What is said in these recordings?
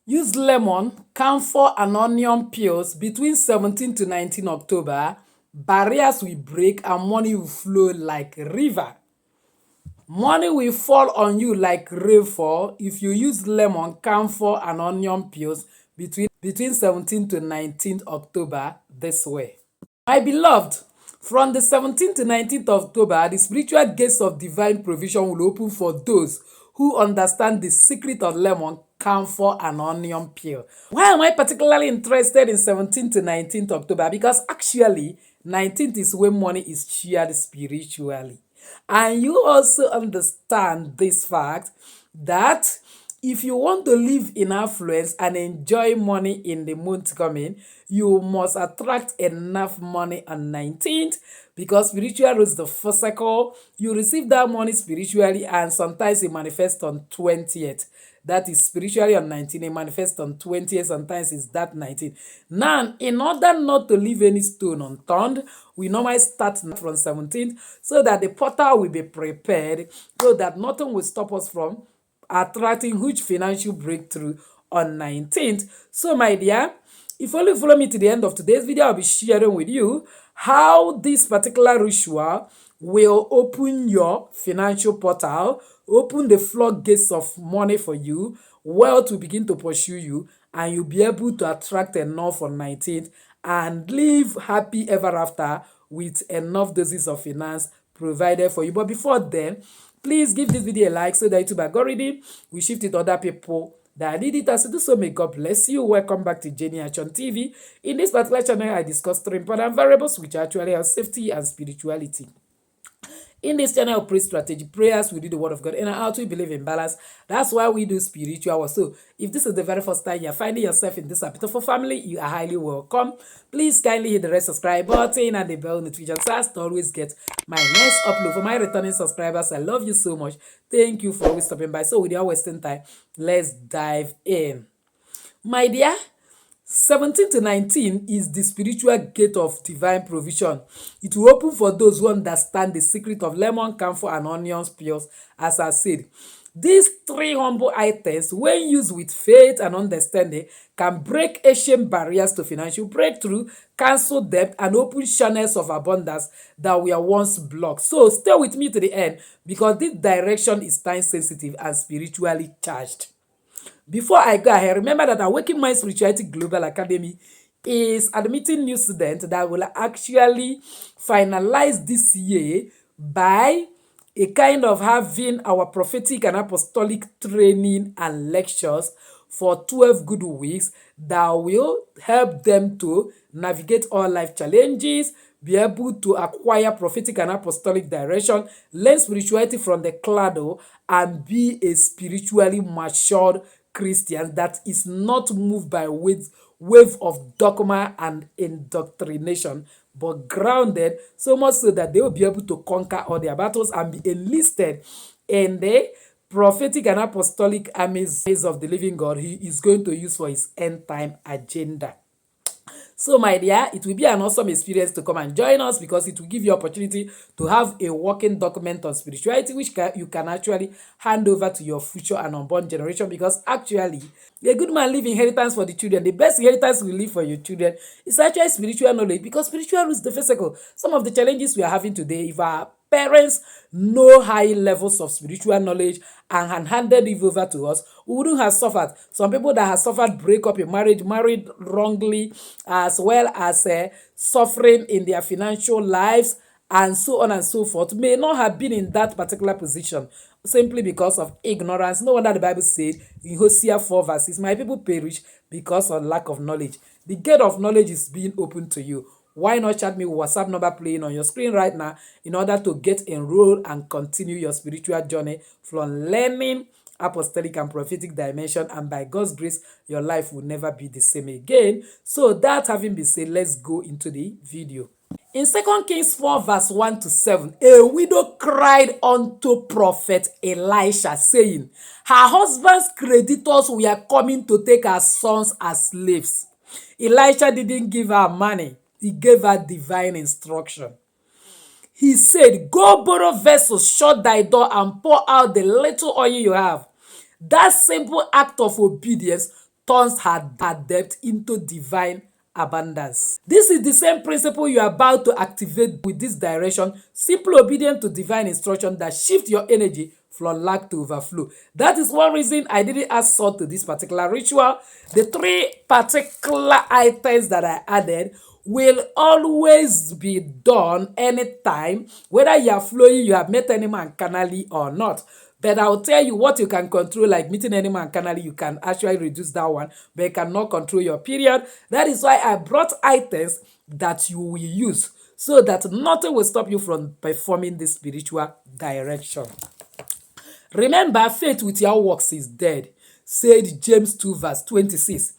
Use lemon, camphor and onion peels between 17 to 19 October. Barriers will break and money will flow like river. Money will fall on you like rainfall if you use lemon, camphor and onion peels between 17 to 19th October this way. My beloved, from the 17th to 19th October, the spiritual gates of divine provision will open for those who understand the secret of lemon, camphor, and onion peel. Why am I particularly interested in 17th to 19th October? Because actually, 19th is when money is shared spiritually. And you also understand this fact that if you want to live in affluence and enjoy money in the month coming, you must attract enough money on 19th, because spiritual is the first cycle. You receive that money spiritually and sometimes it manifests on 20th. That is spiritually on 19th, it manifests on 20th, sometimes it's that 19th. Now, in order not to leave any stone unturned, we normally start from 17th so that the portal will be prepared, so that nothing will stop us from attracting huge financial breakthrough on 19th. So my dear, if you only follow me to the end of today's video, I'll be sharing with you how this particular ritual will open your financial portal, open the floodgates of money for you, wealth will begin to pursue you, and you'll be able to attract enough on 19th and live happy ever after with enough doses of finance provided for you. But before then, please give this video a like so that YouTube algorithm will shift it to other people that need it. As you do so, may God bless you. Welcome back to Jenny Achon TV. In this particular channel, I discuss three important variables which actually have safety and spirituality. In this channel, we pray strategic prayers, we do the word of God, and how to believe in balance. That's why we do spiritual work. So, if this is the very first time you're finding yourself in this beautiful family, you are highly welcome. Please kindly hit the red subscribe button and the bell notification so as to always get my next upload. For my returning subscribers, I love you so much. Thank you for always stopping by. So, without wasting time, let's dive in. My dear, 17 to 19 is the spiritual gate of divine provision. It will open for those who understand the secret of lemon, camphor, and onions peels, as I said. These three humble items, when used with faith and understanding, can break ancient barriers to financial breakthrough, cancel debt, and open channels of abundance that were once blocked. So stay with me to the end, because this direction is time sensitive and spiritually charged. Before I go ahead, remember that Awaken My Spirituality Global Academy is admitting new students that will actually finalize this year by a kind of having our prophetic and apostolic training and lectures for 12 good weeks that will help them to navigate all life challenges, be able to acquire prophetic and apostolic direction, learn spirituality from the cradle, and be a spiritually matured Christian that is not moved by wave of dogma and indoctrination, but grounded so much so that they will be able to conquer all their battles and be enlisted in the prophetic and apostolic armies of the living God he is going to use for his end time agenda. So, my dear, it will be an awesome experience to come and join us, because it will give you opportunity to have a working document on spirituality, which you can actually hand over to your future and unborn generation. Because actually, a good man leave inheritance for the children. The best inheritance we leave for your children is actually spiritual knowledge, because spiritual is the physical. Some of the challenges we are having today, if our parents know high levels of spiritual knowledge and had handed it over to us, we wouldn't have suffered. Some people that have suffered breakup in marriage, married wrongly, as well as suffering in their financial lives, and so on and so forth, may not have been in that particular position simply because of ignorance. No wonder the Bible said in Hosea 4 verses, my people perish because of lack of knowledge. The gate of knowledge is being opened to you. Why not chat me with WhatsApp number playing on your screen right now in order to get enrolled and continue your spiritual journey from learning apostolic and prophetic dimension, and by God's grace, your life will never be the same again. So that having been said, let's go into the video. In 2 Kings 4 verse 1 to 7, a widow cried unto prophet Elisha, saying, her husband's creditors were coming to take her sons as slaves. Elisha didn't give her money. He gave her divine instruction. He said, go borrow vessels, shut thy door, and pour out the little oil you have. That simple act of obedience turns her debt into divine abundance. This is the same principle you are about to activate with this direction, simple obedience to divine instruction that shift your energy from lack to overflow. That is one reason I didn't add salt to this particular ritual. The 3 particular items that I added will always be done anytime, whether you are flowing, you have met any man carnally or not. But I'll tell you what you can control, like meeting any man carnally, you can actually reduce that one, but you cannot control your period. That is why I brought items that you will use so that nothing will stop you from performing this spiritual direction. Remember, faith without works is dead, said James 2 verse 26.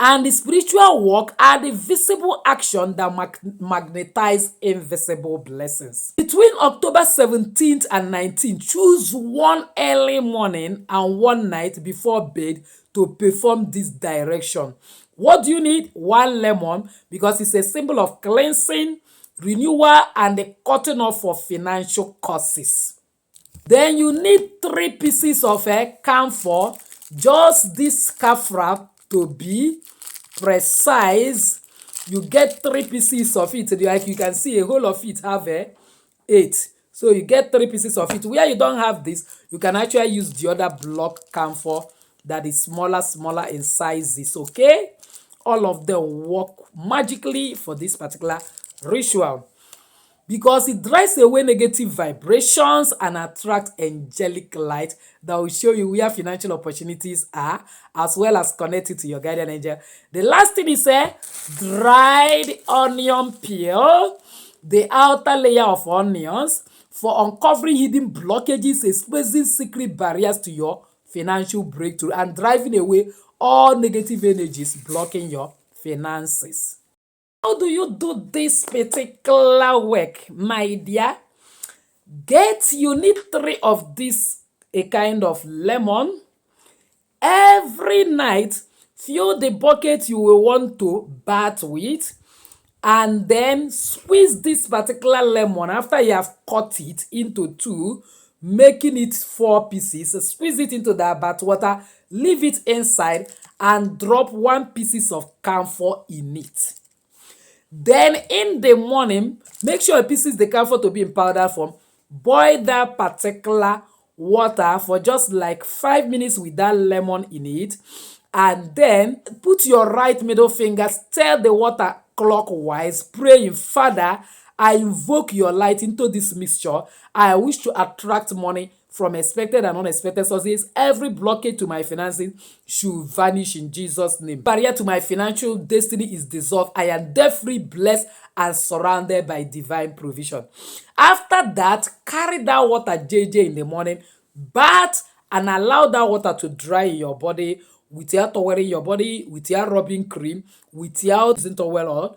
And the spiritual work are the visible action that magnetize invisible blessings. Between October 17th and 19th, choose one early morning and one night before bed to perform this direction. What do you need? 1 lemon, because it's a symbol of cleansing, renewal, and the cutting off for financial curses. Then you need 3 pieces of camphor, just this scarf wrap to be precise. You get 3 pieces of it, like you can see a whole of it have 8. So you get 3 pieces of it. Where you don't have this, you can actually use the other block camphor that is smaller in sizes, okay? All of them work magically for this particular ritual, because it drives away negative vibrations and attracts angelic light that will show you where financial opportunities are, as well as connect it to your guardian angel. The last thing is a dried onion peel, the outer layer of onions, for uncovering hidden blockages, exposing secret barriers to your financial breakthrough, and driving away all negative energies blocking your finances. How do you do this particular work, my dear? You need 3 of this, a kind of lemon. Every night, fill the bucket you will want to bath with, and then squeeze this particular lemon after you have cut it into 2, making it 4 pieces. Squeeze it into the bath water, leave it inside, and drop 1 piece of camphor in it. Then in the morning, make sure you pieces the camphor to be in powder form. Boil that particular water for just like 5 minutes with that lemon in it. And then put your right middle finger, stir the water clockwise, praying, Father, I invoke your light into this mixture. I wish to attract money from expected and unexpected sources. Every blockage to my finances should vanish in Jesus' name. Barrier to my financial destiny is dissolved. I am debt-free, blessed, and surrounded by divine provision. After that, carry that water JJ in the morning, bath, and allow that water to dry in your body without towelling your body, without rubbing cream, without using towel or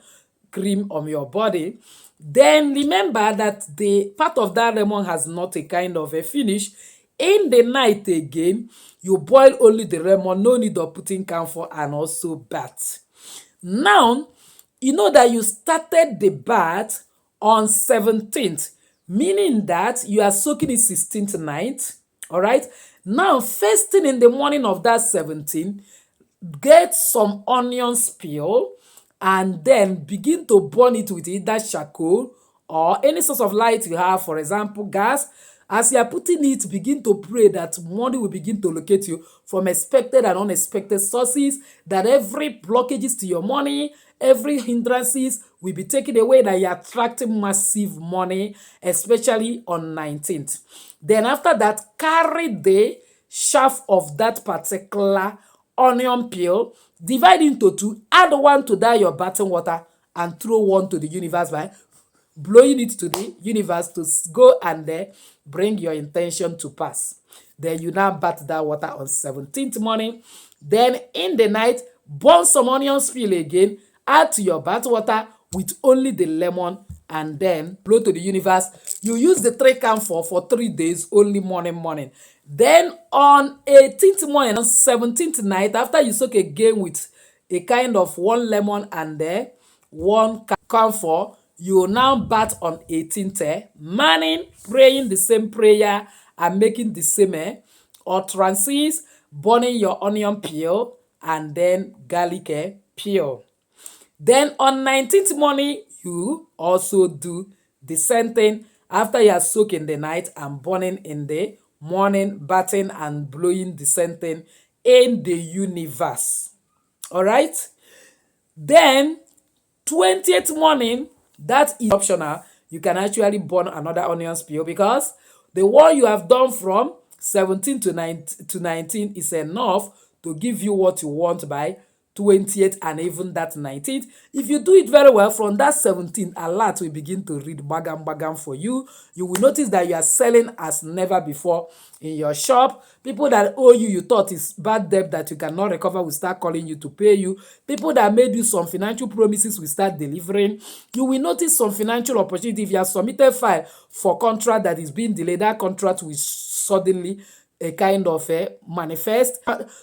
cream on your body. Then remember that the part of that lemon has not a kind of a finish. In the night again, you boil only the lemon, no need of putting camphor, and also bath. Now, you know that you started the bath on 17th, meaning that you are soaking it 16th night, all right? Now, first thing in the morning of that 17th, get some onions peel, and then begin to burn it with either charcoal or any source of light you have, for example, gas. As you are putting it, begin to pray that money will begin to locate you from expected and unexpected sources, that every blockages to your money, every hindrances will be taken away, that you are attracting massive money, especially on 19th. Then after that, carry the shaft of that particular onion peel, divide into 2, add 1 to that your bathing water, and throw 1 to the universe by blowing it to the universe to go and bring your intention to pass. Then you now bath that water on 17th morning. Then in the night, burn some onions peel again, add to your bath water with only the lemon, and then blow to the universe. You use the 3 camphor for 3 days, only morning. Then on 18th morning, on 17th night, after you soak again with a kind of 1 lemon and 1 camphor, you will now bath on 18th morning, praying the same prayer and making the same utterances, burning your onion peel, and then garlic peel. Then on 19th morning, you also do the same thing after you are soaking the night and burning in the morning, bathing and blowing the same thing in the universe. All right? Then 20th morning, that is optional. You can actually burn another onion peel because the one you have done from 17 to 19 is enough to give you what you want by 20th and even that 19th. If you do it very well, from that 17th, alert will begin to read bagam bagam for you. You will notice that you are selling as never before in your shop. People that owe you, you thought is bad debt that you cannot recover, will start calling you to pay you. People that made you some financial promises will start delivering. You will notice some financial opportunity. If you have submitted file for contract that is being delayed, that contract will suddenly a kind of manifest.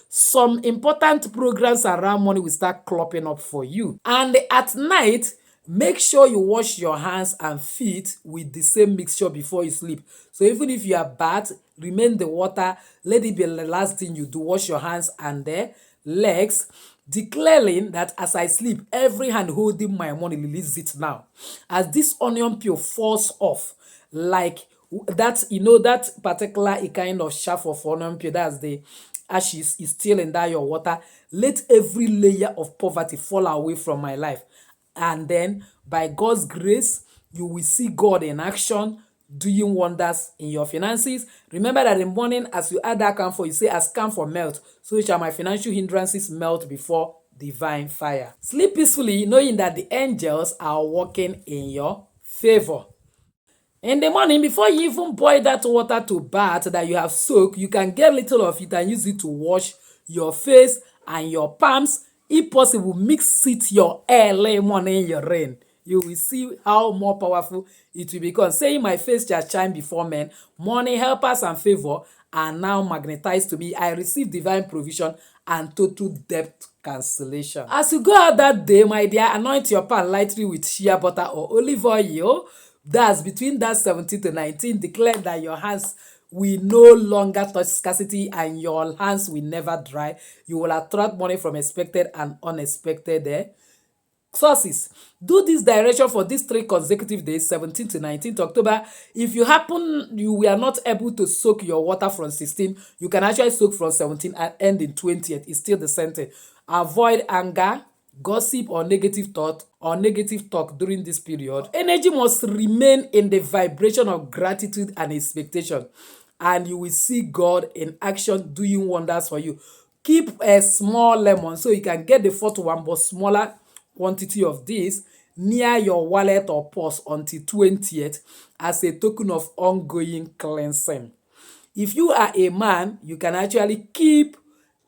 Some important programs around money will start clopping up for you. And at night, make sure you wash your hands and feet with the same mixture before you sleep. So even if you are bath, remain the water, let it be the last thing you do. Wash your hands and the legs, declaring that as I sleep, every hand holding my money, release it now. As this onion peel falls off, like that, that particular kind of shaft of onion peel, that's the ashes, is still in that your water. Let every layer of poverty fall away from my life. And then by God's grace, you will see God in action, doing wonders in your finances. Remember that in the morning, as you add that camphor, you say, as camphor melt, so shall my financial hindrances melt before divine fire. Sleep peacefully, knowing that the angels are working in your favor. In the morning, before you even boil that water to bath that you have soaked, you can get little of it and use it to wash your face and your palms. If possible, mix it your early morning in your rain. You will see how more powerful it will become. Saying my face shall shine before men, morning helpers and favor are now magnetized to me. I receive divine provision and total debt cancellation. As you go out that day, my dear, anoint your pan lightly with shea butter or olive oil. That's between that 17 to 19. Declare that your hands will no longer touch scarcity and your hands will never dry. You will attract money from expected and unexpected sources. Do this direction for these 3 consecutive days, 17 to 19th October. If you were not able to soak your water from 16, you can actually soak from 17 and end in 20th. It's still the same thing. Avoid anger, gossip or negative talk during this period. Energy must remain in the vibration of gratitude and expectation, and you will see God in action doing wonders for you. Keep a small lemon so you can get the 4th one, but smaller quantity of this near your wallet or purse until 20th as a token of ongoing cleansing. If you are a man, you can actually keep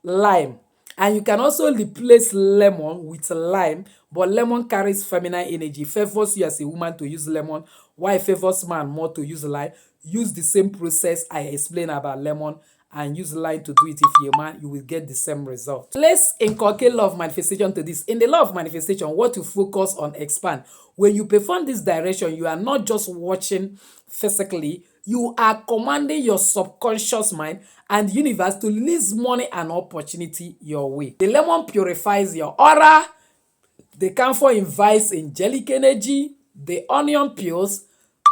lime, and you can also replace lemon with lime, but lemon carries feminine energy, favors you as a woman to use lemon, while it favors man more to use lime. Use the same process I explained about lemon and use lime to do it. If you're a man, you will get the same result. Let's inculcate law of manifestation to this. In the law of manifestation, what you focus on expand. When you perform this direction, you are not just watching physically, you are commanding your subconscious mind and universe to release money and opportunity your way. The lemon purifies your aura. The camphor invites angelic energy. The onion peels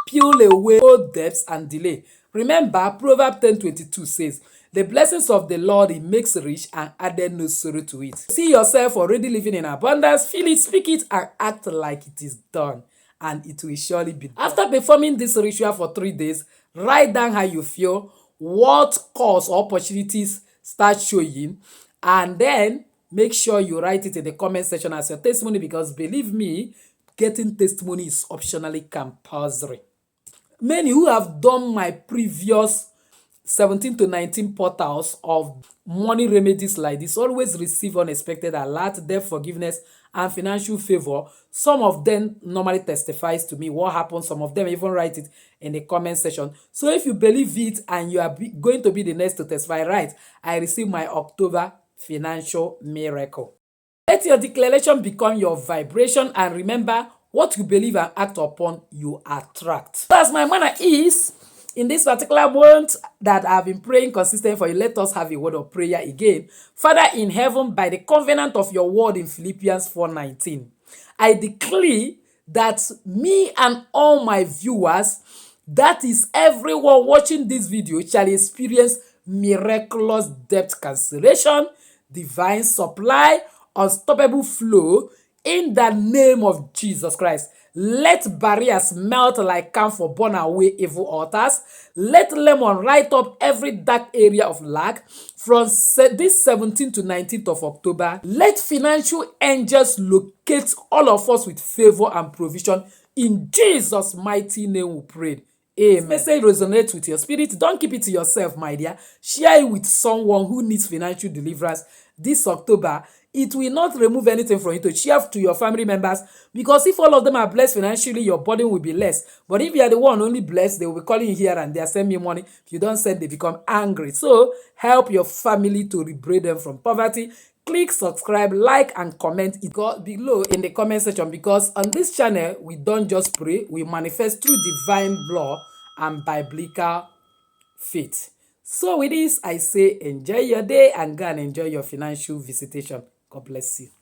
peel away old debts and delay. Remember, Proverbs 10:22 says, the blessings of the Lord, it makes rich and added no sorrow to it. See yourself already living in abundance, feel it, speak it, and act like it is done. And it will surely be done. After performing this ritual for 3 days, write down how you feel, what cause or opportunities start showing, and then make sure you write it in the comment section as your testimony, because believe me, getting testimony is optionally compulsory. Many who have done my previous 17 to 19 portals of money remedies like this always receive unexpected alert, debt forgiveness, and financial favor. Some of them normally testifies to me what happened. Some of them even write it in the comment section. So if you believe it and you are going to be the next to testify, right, I received my October financial miracle. Let your declaration become your vibration, and remember, what you believe and act upon, you attract. So as my manner is, In this particular month that I've been praying consistently for you, let us have a word of prayer again. Father in heaven, by the covenant of your word in Philippians 4:19, I declare that me and all my viewers, that is everyone watching this video, shall experience miraculous debt cancellation, divine supply, unstoppable flow in the name of Jesus Christ. Let barriers melt like camphor, burn away evil altars. Let lemon light up every dark area of lack from this 17th to 19th of October. Let financial angels locate all of us with favor and provision. In Jesus' mighty name we pray. Amen. This message resonates with your spirit. Don't keep it to yourself, my dear. Share it with someone who needs financial deliverance this October. It will not remove anything from you to share to your family members, because if all of them are blessed financially, your burden will be less. But if you are the one only blessed, they will be calling you here and there, send me money. If you don't send, they become angry. So help your family to liberate them from poverty. Click subscribe, like, and comment it below in the comment section, because on this channel we don't just pray, we manifest through divine law and biblical faith. So with this, I say enjoy your day and go and enjoy your financial visitation. God bless you.